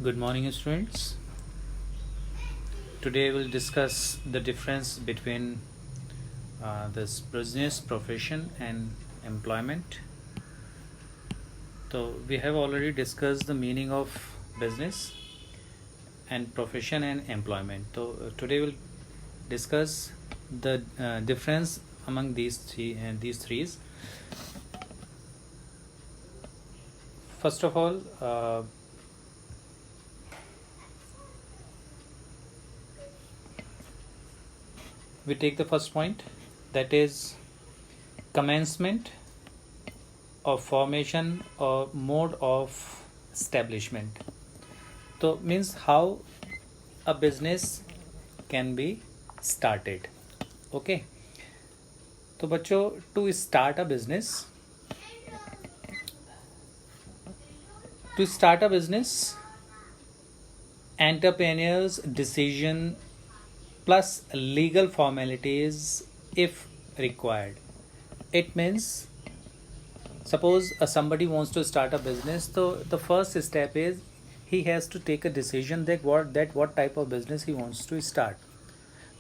Good morning, students. Today we'll discuss the difference between this business, profession, and employment. So we have already discussed the meaning of business and profession and employment. So today we'll discuss the difference among these threes. First of all, we take the first point, that is commencement of formation or mode of establishment. So means how a business can be started. Okay, तो बच्चों, to start a business, entrepreneurs decision plus legal formalities if required. It means, suppose somebody wants to start a business, so the first step is he has to take a decision that what type of business he wants to start.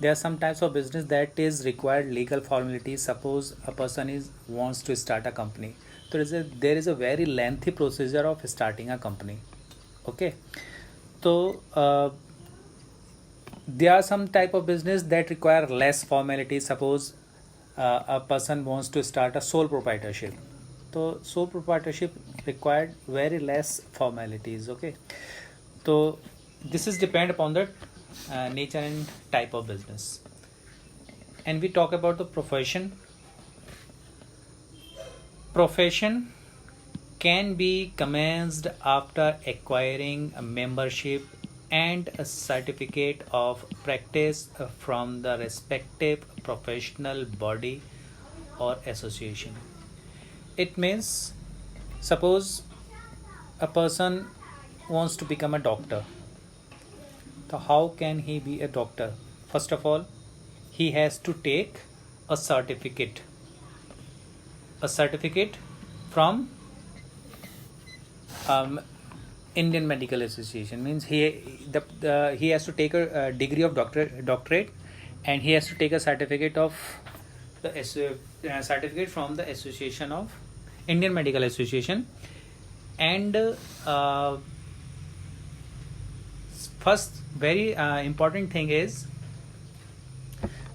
There are some types of business that is required legal formalities. Suppose a person wants to start a company, so there is a very lengthy procedure of starting a company. Okay, so there are some type of business that require less formalities. Suppose a person wants to start a sole proprietorship, so sole proprietorship required very less formalities. Okay, so this is depend upon the nature and type of business. And we talk about the profession. Profession can be commenced after acquiring a membership and a certificate of practice from the respective professional body or association. It means, suppose a person wants to become a doctor. So how can he be a doctor? First of all, he has to take a certificate from Indian Medical Association. Means he has to take a degree of doctorate, and he has to take a certificate of the certificate from the association of Indian Medical Association. And first very important thing is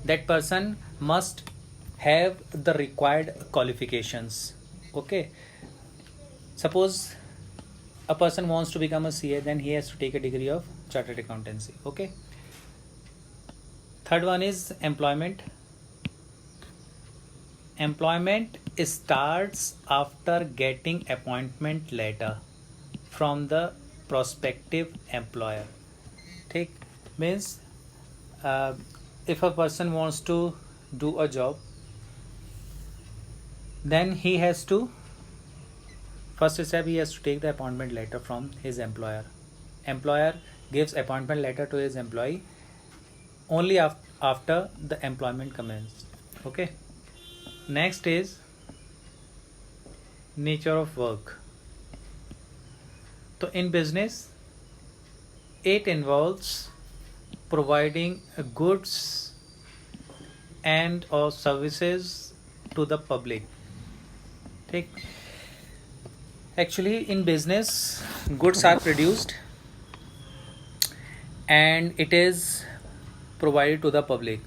that person must have the required qualifications. Okay, suppose a person wants to become a CA, then he has to take a degree of chartered accountancy. Okay, third one is employment. Employment starts after getting appointment letter from the prospective employer. Take means if a person wants to do a job, then he has to, first step, he has to take the appointment letter from his employer. Employer gives appointment letter to his employee only after the employment commences. Okay, next is nature of work. So in business, it involves providing goods and or services to the public. Take, actually in business, goods are produced and it is provided to the public.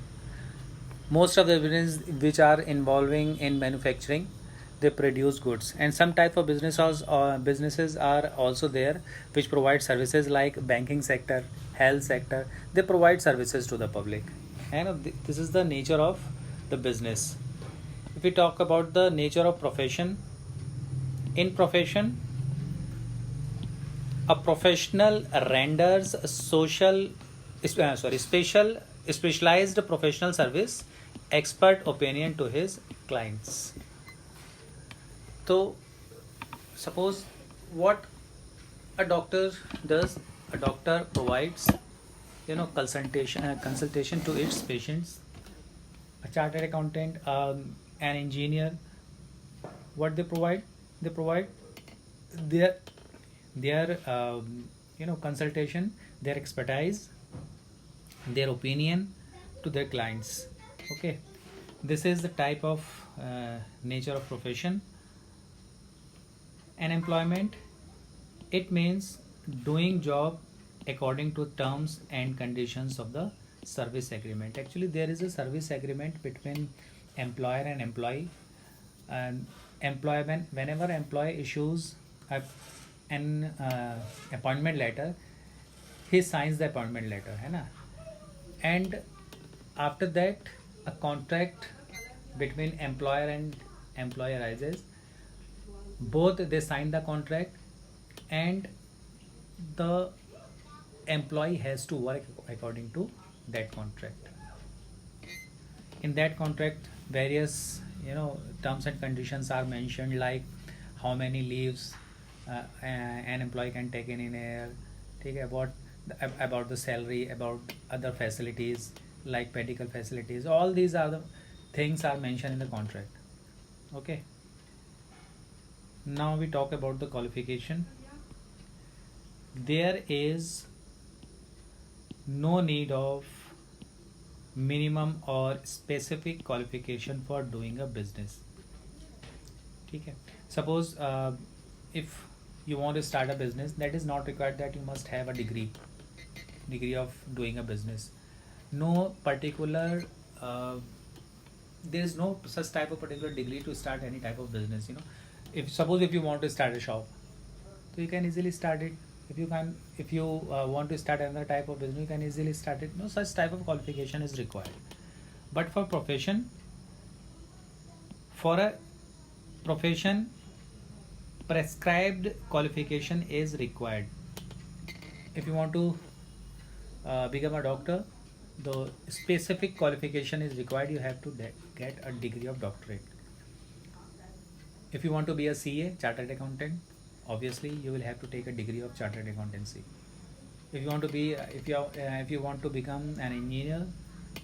Most of the business which are involving in manufacturing, they produce goods, and some type of businesses are also there which provide services, like banking sector, health sector. They provide services to the public, and this is the nature of the business. If we talk about the nature of profession, in profession, a professional renders specialized professional service, expert opinion to his clients. So suppose what a doctor does, a doctor provides consultation to its patients. A chartered accountant, an engineer, what they provide, their consultation, their expertise, their opinion to their clients. Okay, this is the type of nature of profession. And employment, it means doing job according to terms and conditions of the service agreement. Actually, there is a service agreement between employer and employee. And employment, whenever employee issues a, an appointment letter, he signs the appointment letter, है ना? And after that, a contract between employer and employee arises. Both they sign the contract, and the employee has to work according to that contract. In that contract, various terms and conditions are mentioned, like how many leaves an employee can take in a year, take about the salary, about other facilities like medical facilities. All these are the things are mentioned in the contract. Okay, now we talk about the qualification. There is no need of minimum or specific qualification for doing a business. ठीक है, suppose if you want to start a business, that is not required that you must have a degree of doing a business. No particular there is no such type of particular degree to start any type of business. If suppose if you want to start a shop, so you can easily start it. If you want to start another type of business, you can easily start it. No such type of qualification is required. But for a profession, prescribed qualification is required. If you want to become a doctor, the specific qualification is required. You have to get a degree of doctorate. If you want to be a CA, chartered accountant, obviously you will have to take a degree of chartered accountancy. If you want to be if you want to become an engineer,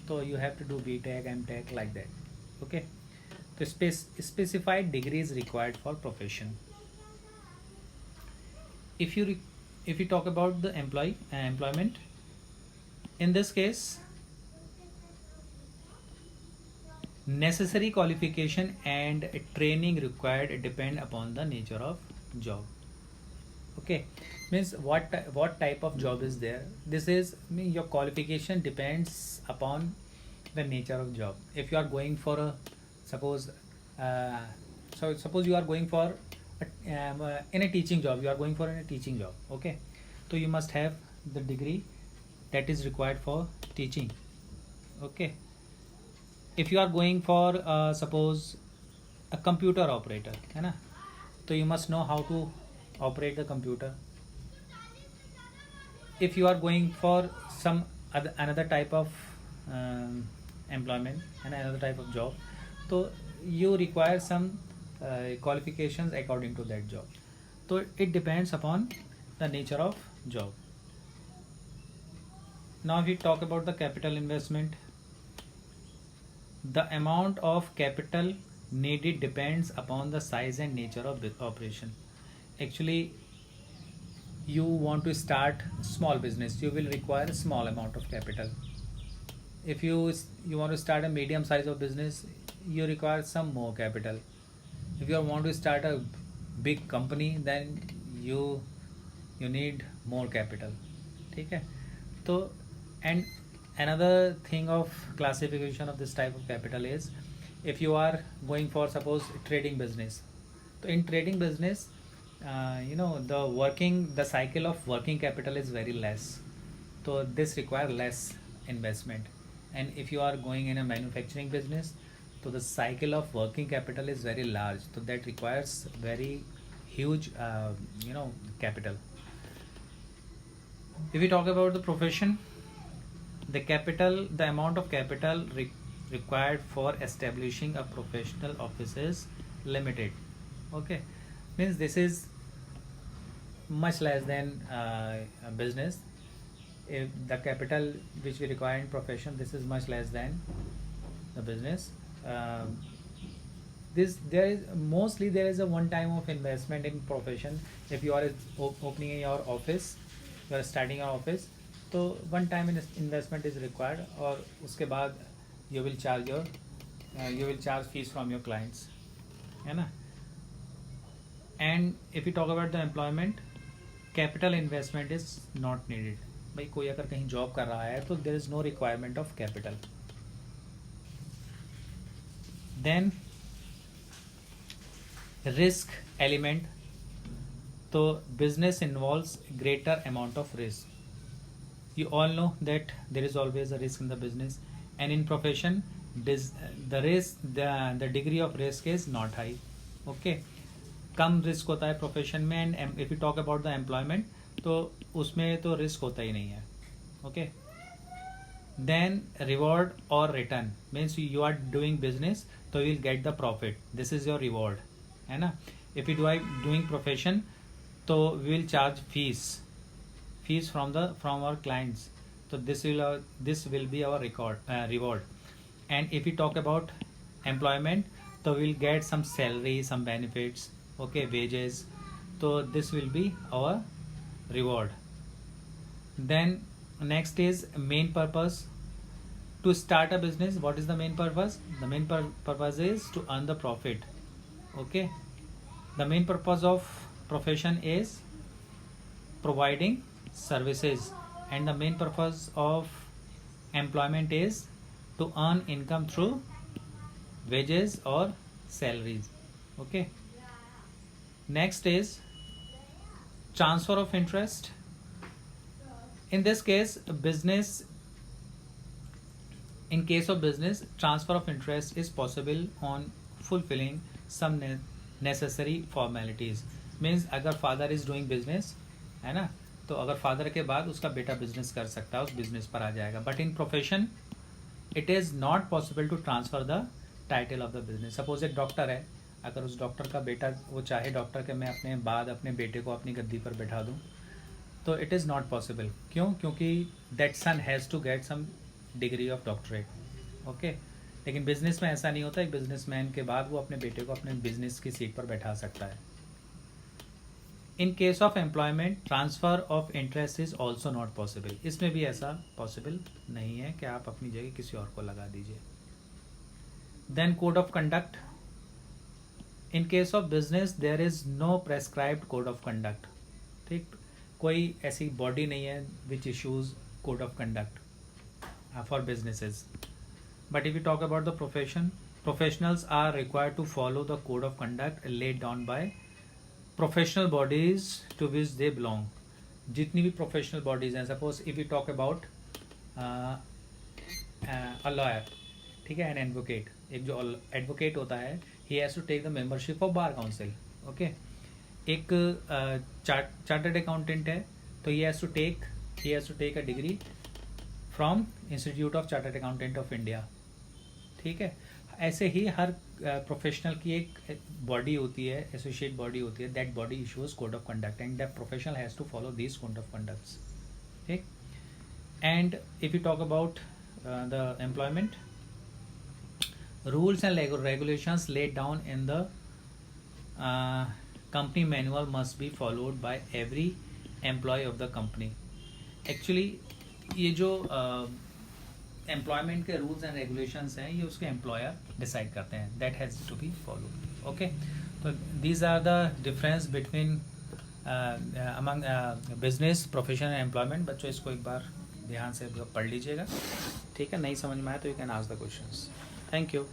so you have to do BTech, MTech, like that. Okay, the specified degree is required for profession. If you talk about the employment, in this case, necessary qualification and training required depend upon the nature of job. Okay, means what type of job is there. This is your qualification depends upon the nature of job. If you are going for a suppose you are going for in a teaching job, okay, so you must have the degree that is required for teaching. Okay, if you are going for suppose a computer operator, है ना, so you must know how to operate the computer. If you are going for some another type of employment and another type of job, so you require some qualifications according to that job. So it depends upon the nature of job. Now we talk about the capital investment. The amount of capital needed depends upon the size and nature of the operation. Actually, you want to start small business, you will require a small amount of capital. If you want to start a medium size of business, you require some more capital. If you want to start a big company, then you need more capital. ठीक है, तो and another thing of classification of this type of capital is, if you are going for suppose trading business, so in trading business the cycle of working capital is very less, so this require less investment. And if you are going in a manufacturing business, so the cycle of working capital is very large, so that requires very huge capital. If we talk about the profession, the amount of capital required for establishing a professional office is limited. Okay, means this is much less than a business. If the capital which we require in profession, this is much less than the business. There is a one time of investment in profession. If you are opening your office, you are starting your office, तो one time investment is required, और उसके बाद you will charge fees from your clients, है ना. And if you talk about the employment, capital investment is not needed. भाई कोई अगर कहीं जॉब कर रहा है तो there is no requirement of capital. Then risk element, तो business involves greater amount of risk. You all know that there is always a risk in the business, and in profession the degree of risk is not high. Okay, कम risk होता है profession में. And if you talk about the employment, तो उसमें तो risk होता ही नहीं है. ओके, देन रिवॉर्ड और return means you are doing business, तो you will get the profit, this is your reward, है ना. इफ यू डूइंग प्रोफेशन, तो we will charge fees from our clients, so this will be our reward. And if we talk about employment, so we'll get some salary, some benefits, okay, wages, so this will be our reward. Then next is main purpose. To start a business, what is the main purpose? The main purpose is to earn the profit. Okay, the main purpose of profession is providing services, and the main purpose of employment is to earn income through wages or salaries. Okay, next is transfer of interest. In this case, in case of business, transfer of interest is possible on fulfilling some necessary formalities. Means अगर father is doing business, है ना, तो अगर father के बाद उसका बेटा business कर सकता है, उस बिजनेस पर आ जाएगा. But in profession it is not possible to transfer the title of the business. Suppose एक डॉक्टर है, अगर उस डॉक्टर का बेटा वो चाहे डॉक्टर के मैं अपने बाद अपने बेटे को अपनी गद्दी पर बैठा दूं, तो इट इज़ नॉट पॉसिबल. क्यों? क्योंकि that son has to get some degree of doctorate. Okay, लेकिन बिजनेस में ऐसा नहीं होता. एक बिजनेसमैन के बाद वो अपने बेटे को अपने बिजनेस की सीट पर बैठा सकता है. इन case of employment, transfer of interest is also not possible. इसमें भी ऐसा पॉसिबल नहीं है कि आप अपनी जगह किसी और को लगा दीजिए. Then code of conduct. In case of business there is no prescribed code of conduct. ठीक, कोई ऐसी बॉडी नहीं है which issues code of conduct for businesses. But if you talk about the profession, professionals are required to follow the code of conduct laid down by professional bodies to which they belong. जितनी भी professional bodies हैं, suppose if you talk about a lawyer, ठीक है, an advocate. एक जो advocate होता है, he has to take the membership of bar council. Okay, एक चार्टर्ड अकाउंटेंट है, तो he has to take a degree from institute of chartered accountant of India. ठीक है, ऐसे ही हर प्रोफेशनल की एक बॉडी होती है, एसोसिएट बॉडी होती है. That body issues code of conduct and that professional has to follow this code of conducts. ठीक, and if you talk about the employment, rules and regulations laid down in the company manual must be followed by every employee of the company. Actually ये जो employment के rules and regulations हैं, ये उसके employer decide करते हैं. That has to be followed. Okay, तो these are the difference between among business, profession and employment. बच्चों इसको एक बार ध्यान से पढ़ लीजिएगा. ठीक है, नहीं समझ में आया तो you can ask the questions. Thank you.